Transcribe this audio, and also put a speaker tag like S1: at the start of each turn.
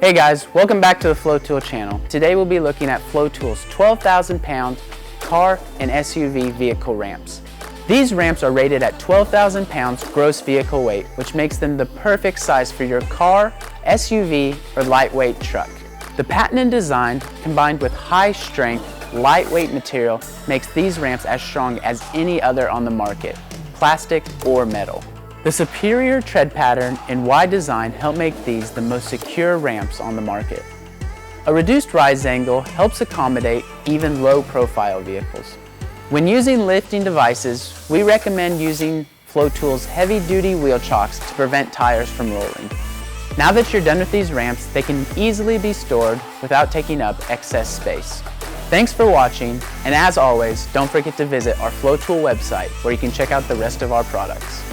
S1: Hey guys, welcome back to the FloTool channel. Today we'll be looking at FloTool's 12,000 pound car and SUV vehicle ramps. These ramps are rated at 12,000 pounds gross vehicle weight, which makes them the perfect size for your car, SUV, or lightweight truck. The patented design combined with high strength, lightweight material makes these ramps as strong as any other on the market, plastic or metal. The superior tread pattern and wide design help make these the most secure ramps on the market. A reduced rise angle helps accommodate even low-profile vehicles. When using lifting devices, we recommend using FloTool's heavy-duty wheel chocks to prevent tires from rolling. Now that you're done with these ramps, they can easily be stored without taking up excess space. Thanks for watching, and as always, don't forget to visit our FloTool website where you can check out the rest of our products.